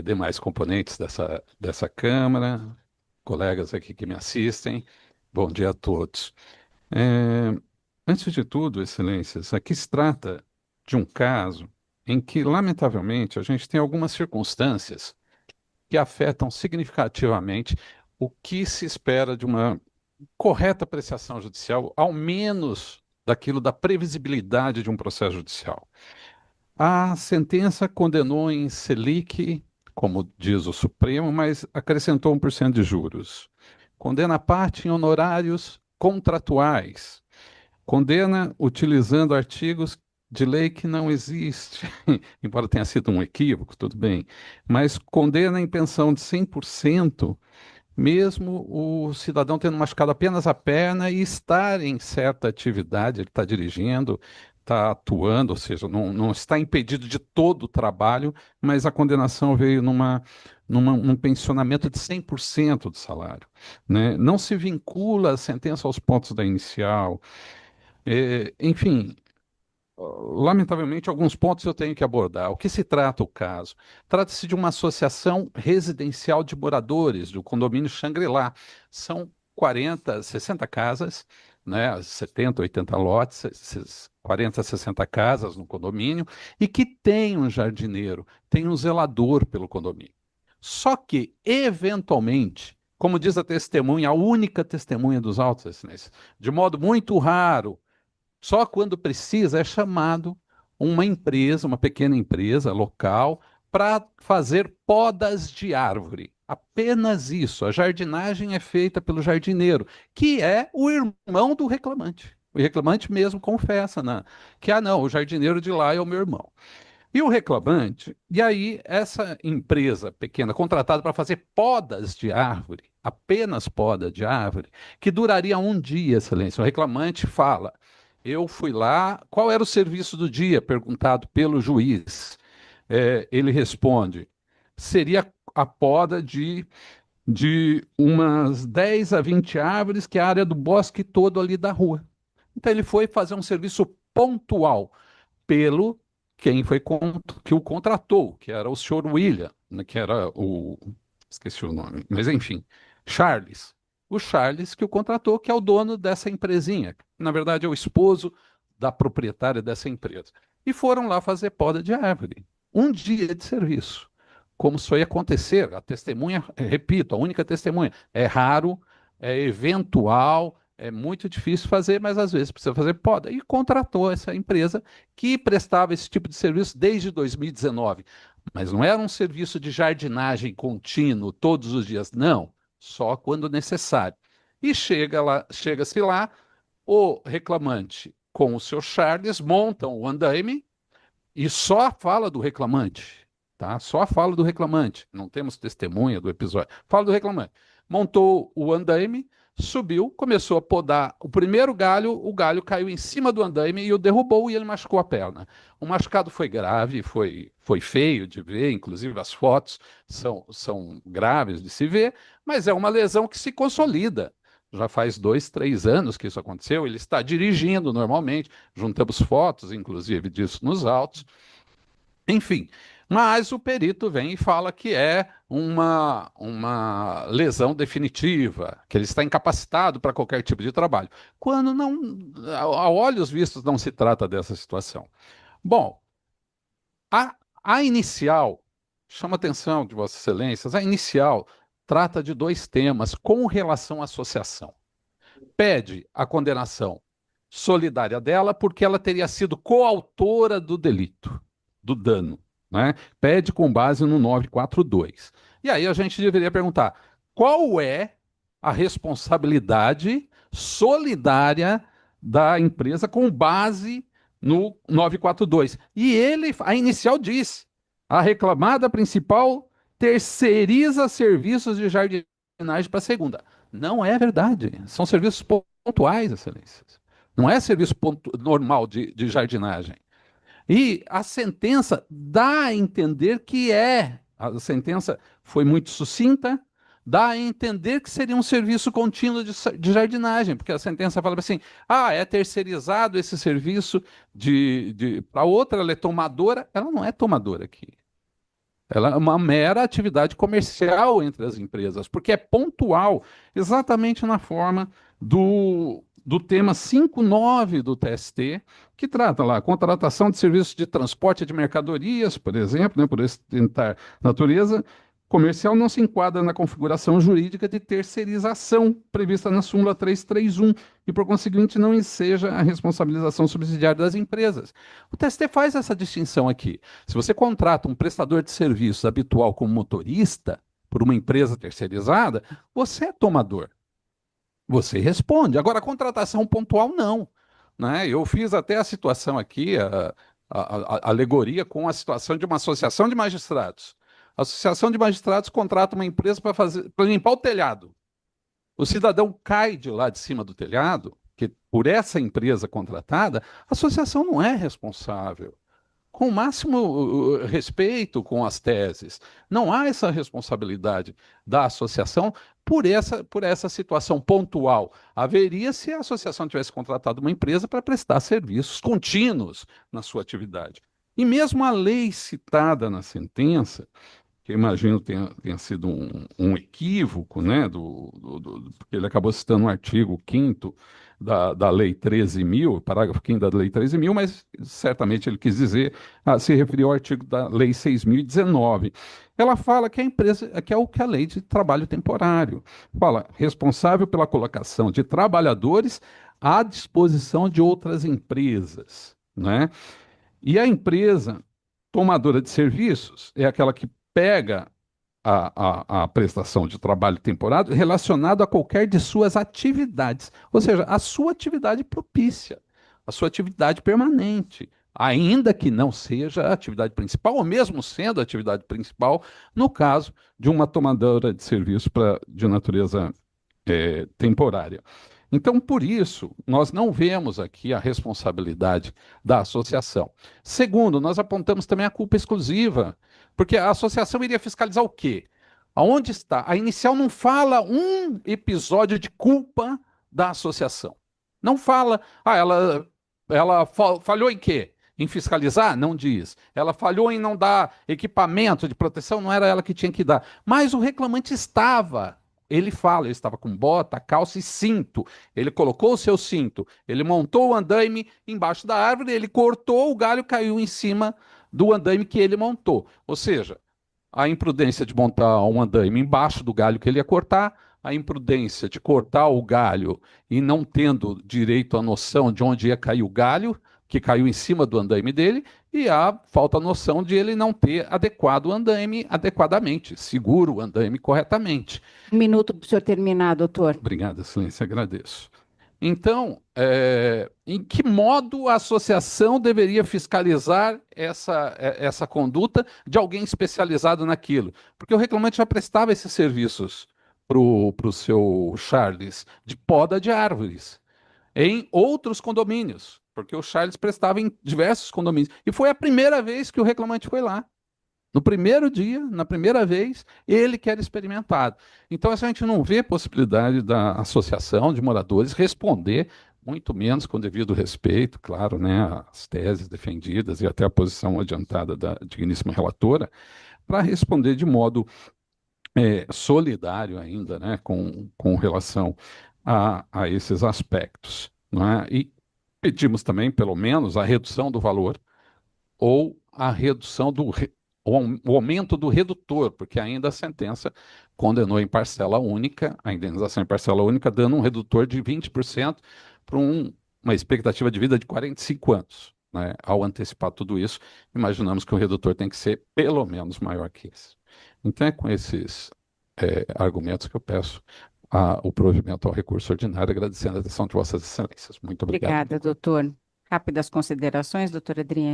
demais componentes dessa Câmara, colegas aqui que me assistem, bom dia a todos. É, Antes de tudo, Excelências, aqui se trata de um caso em que, lamentavelmente, a gente tem algumas circunstâncias que afetam significativamente o que se espera de uma correta apreciação judicial, ao menos daquilo da previsibilidade de um processo judicial. A sentença condenou em Selic, como diz o Supremo, mas acrescentou 1% de juros. Condena a parte em honorários contratuais. Condena utilizando artigos de lei que não existe, embora tenha sido um equívoco, tudo bem, mas condena em pensão de 100%, mesmo o cidadão tendo machucado apenas a perna e estar em certa atividade, ele está dirigindo, está atuando, ou seja, não está impedido de todo o trabalho, mas a condenação veio num pensionamento de 100% do salário, né? Não se vincula a sentença aos pontos da inicial. Enfim, lamentavelmente, alguns pontos eu tenho que abordar. O que se trata o caso? Trata-se de uma associação residencial de moradores do condomínio Shangri-La. São 40, 60 casas, né, 70, 80 lotes, 40, 60 casas no condomínio, e que tem um jardineiro, tem um zelador pelo condomínio. Só que, eventualmente, como diz a testemunha, a única testemunha dos autos, Excelência, de modo muito raro, só quando precisa é chamado uma empresa, uma pequena empresa local, para fazer podas de árvore. Apenas isso. A jardinagem é feita pelo jardineiro, que é o irmão do reclamante. O reclamante mesmo confessa, né, que, não, o jardineiro de lá é o meu irmão. E o reclamante, e aí essa empresa pequena contratada para fazer podas de árvore, apenas poda de árvore, que duraria um dia, Excelência. O reclamante fala: eu fui lá, qual era o serviço do dia? Perguntado pelo juiz. Ele responde: seria a poda de umas 10 a 20 árvores, que é a área do bosque todo ali da rua. Então ele foi fazer um serviço pontual pelo quem foi que o contratou, que era o senhor William, né, que era o. Esqueci o nome, mas enfim, Charles. O Charles que o contratou, que é o dono dessa empresinha. Na verdade, é o esposo da proprietária dessa empresa. E foram lá fazer poda de árvore. Um dia de serviço. Como isso ia acontecer, a testemunha, repito, a única testemunha, é raro, é eventual, é muito difícil fazer, mas às vezes precisa fazer poda. E contratou essa empresa que prestava esse tipo de serviço desde 2019. Mas não era um serviço de jardinagem contínuo todos os dias, não, só quando necessário. E chega-se lá, o reclamante com o seu Charles montam o andaime e só a fala do reclamante, tá? Só a fala do reclamante. Não temos testemunha do episódio. Fala do reclamante. Montou o andaime, subiu, começou a podar o primeiro galho, o galho caiu em cima do andaime e o derrubou e ele machucou a perna. O machucado foi grave, foi feio de ver, inclusive as fotos são graves de se ver, mas é uma lesão que se consolida. Já faz 2, 3 anos que isso aconteceu. Ele está dirigindo normalmente. Juntamos fotos, inclusive, disso nos autos. Enfim, mas o perito vem e fala que é uma lesão definitiva, que ele está incapacitado para qualquer tipo de trabalho. Quando não, a olhos vistos, não se trata dessa situação. Bom, a inicial, chama a atenção de Vossas Excelências, a inicial trata de dois temas com relação à associação. Pede a condenação solidária dela porque ela teria sido coautora do delito, do dano, né? Pede com base no 942. E aí a gente deveria perguntar: qual é a responsabilidade solidária da empresa com base no 942? E ele, a inicial diz: a reclamada principal terceiriza serviços de jardinagem para a segunda. Não é verdade. São serviços pontuais, excelências. Não é serviço normal de jardinagem. E a sentença dá a entender que é. A sentença foi muito sucinta, dá a entender que seria um serviço contínuo de jardinagem, porque a sentença fala assim: é terceirizado esse serviço para outra, ela é tomadora. Ela não é tomadora aqui. Ela é uma mera atividade comercial entre as empresas, porque é pontual, exatamente na forma do tema 5.9 do TST, que trata lá a contratação de serviços de transporte de mercadorias, por exemplo, né, por essa natureza comercial não se enquadra na configuração jurídica de terceirização prevista na súmula 331 e, por conseguinte, não enseja a responsabilização subsidiária das empresas. O TST faz essa distinção aqui. Se você contrata um prestador de serviços habitual como motorista por uma empresa terceirizada, você é tomador. Você responde. Agora, a contratação pontual, não. Né? Eu fiz até a situação aqui, a alegoria com a situação de uma associação de magistrados. A associação de magistrados contrata uma empresa para limpar o telhado. O cidadão cai de lá de cima do telhado, que por essa empresa contratada, a associação não é responsável com o máximo respeito com as teses. Não há essa responsabilidade da associação por essa situação pontual. Haveria se a associação tivesse contratado uma empresa para prestar serviços contínuos na sua atividade. E mesmo a lei citada na sentença, que eu imagino tenha sido um equívoco, né, porque ele acabou citando um artigo 5º da Lei 13.000, parágrafo 5º da Lei 13.000, mas certamente ele quis dizer, se referiu ao artigo da Lei 6.019. Ela fala que a empresa, que é o que a Lei de Trabalho Temporário fala, responsável pela colocação de trabalhadores à disposição de outras empresas, né? E a empresa tomadora de serviços é aquela que pega a prestação de trabalho temporário relacionado a qualquer de suas atividades, ou seja, a sua atividade propícia, a sua atividade permanente, ainda que não seja a atividade principal, ou mesmo sendo a atividade principal, no caso de uma tomadora de serviço de natureza temporária. Então, por isso, nós não vemos aqui a responsabilidade da associação. Segundo, nós apontamos também a culpa exclusiva, porque a associação iria fiscalizar o quê? Aonde está? A inicial não fala um episódio de culpa da associação. Não fala, ela falhou em quê? Em fiscalizar? Não diz. Ela falhou em não dar equipamento de proteção? Não era ela que tinha que dar. Mas o reclamante estava. Ele fala, ele estava com bota, calça e cinto. Ele colocou o seu cinto, ele montou o andaime embaixo da árvore, ele cortou o galho, caiu em cima do andaime que ele montou. Ou seja, a imprudência de montar um andaime embaixo do galho que ele ia cortar, a imprudência de cortar o galho e não tendo direito à noção de onde ia cair o galho, que caiu em cima do andaime dele, e a falta noção de ele não ter adequado o andaime adequadamente, seguro o andaime corretamente. Um minuto para o senhor terminar, doutor. Obrigado, excelência, agradeço. Então, em que modo a associação deveria fiscalizar essa conduta de alguém especializado naquilo? Porque o reclamante já prestava esses serviços para o seu Charles de poda de árvores em outros condomínios, porque o Charles prestava em diversos condomínios. E foi a primeira vez que o reclamante foi lá. No primeiro dia, na primeira vez, ele que era experimentado. Então, a gente não vê possibilidade da associação de moradores responder, muito menos com devido respeito, claro, né, às teses defendidas e até a posição adiantada da digníssima relatora, para responder de modo solidário ainda, né, com relação a esses aspectos. Não é? E pedimos também, pelo menos, a redução do valor ou a redução o aumento do redutor, porque ainda a sentença condenou em parcela única, a indenização em parcela única, dando um redutor de 20% para uma expectativa de vida de 45 anos. Né? Ao antecipar tudo isso, imaginamos que o redutor tem que ser pelo menos maior que esse. Então é com esses argumentos que eu peço o provimento ao recurso ordinário, agradecendo a atenção de Vossas Excelências. Muito obrigado. Obrigada, doutor. Rápidas considerações, doutora Adriane.